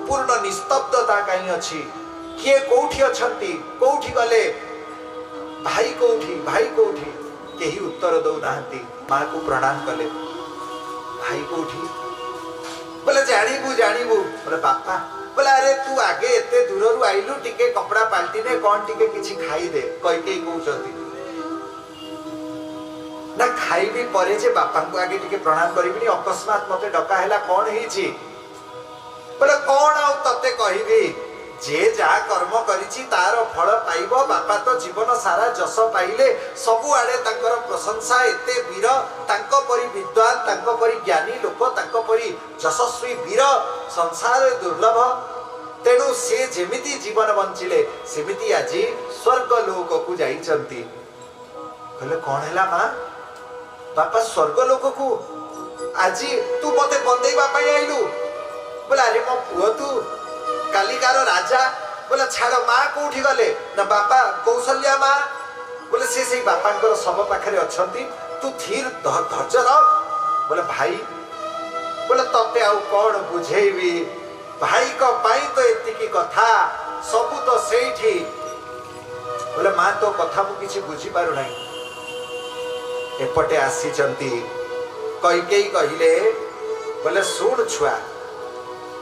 पूर्ण निस्तब्धता कहीं अच्छी किए कोठी अछंती कोठी गले भाई कोठी केही उत्तर दौ नाहंती माँ को प्रणाम कले भाई कोठी बोले जानिबू बोले बापा बोले अरे तू आगे एते दूर आइलु टिके कपड़ा पाल्टी ने कौन टिके किछि खाई दे कई कहउछंती ना खाइबी परे जे बापा को आगे टिके प्रणाम करिबिनी अकस्मात मते डका हैला कौन हिची बोले कौन आउ तते कहिबी जे जा कर्म करिछि तार फल पाइबो बापा तो जीवन सारा जस पाइले सबु आडे तांकर प्रशंसा एते वीर तांको परि विद्वान तांको परि ज्ञानी लोक तांको परि यशस्वी वीर संसार दुर्लभ तेणु से जेमिति जीवन बंचिले सेमिति आजी स्वर्ग लोक को जाइचंती कहले कौन हैला मां बापा स्वर्ग लोक को आजी तू मते बंदेइबा पई आइलु बोला अरे मो पुओ तू कालिकार राजा बोला छाड़ माँ कोठी गले ना बापा कौशल्या माँ बोले से बापा सब पाखे अच्छी तू थीर धैर्य रख बोले भाई बोले तते आउ कौन बुझेबी भाई को पाई तो एतिकी कथा सबू तो सेठी बोले माँ तो कथा मु किछि बुझी पारु नाही एपटे आसीचंती कई कहले बोले सुन छुआ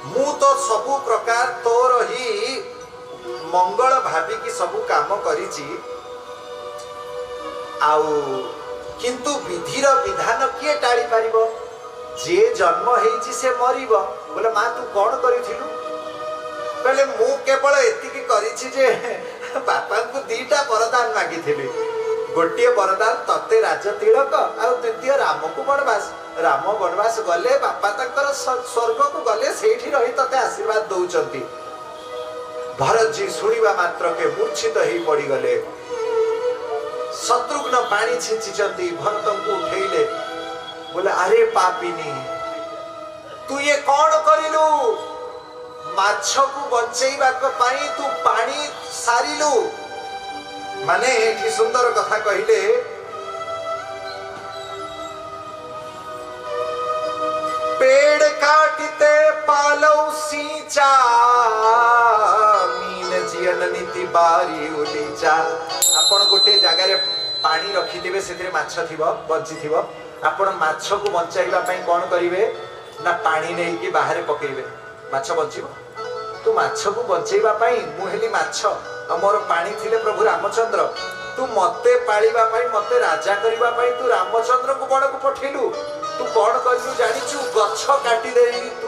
मु तो सबु प्रकार तोर ही मंगल भावी की सबु काम करिछि आउ किंतु विधिर विधान किए टाड़ी पारिबो जे जन्म हेछि से मरिबो बोले मां तू कोन करिथिलु कहले मु केवल एतिकी करिछि जे बापा को दीटा वरदान मागिथिली गोटिए वरदान तते राज तिलक आ द्वितीय राम को वनवास राम वनवास गले बापा तंकर स्वर्ग को गले सेठी रही तते आशीर्वाद दउचंती भरत जी सुनिबा मात्र के मूर्छित ही पड़ी गले शत्रुघ्न पानी छिंचिचंती भरत को उठेइले बोले अरे पापिनी तू ये कौन करिलु माछ को बंचेइबा पई तू पानी सारिलु माने एठी सुंदर कथा कहिले पेड़ काटते पालौ सींचा मीन जियन नीति बारी उलीचा आपण गोटे जगह रे पानी रखी देबे सेतरे माछ थिबो बंची थिबो आपण माछ को बंचाइबा पई कोन करिवे ना पानी नै कि बाहर पकेइबे माछ बंचिबो तू माछ को बंचाइबा पई मु हेली माछ मोर पानी थिले प्रभु रामचंद्र तू मते पालिबा पई मते राजा करिबा पई तू रामचंद्र को बड़ को पठेलु तू कौन करू जानिचु गच्छ काटी देई तू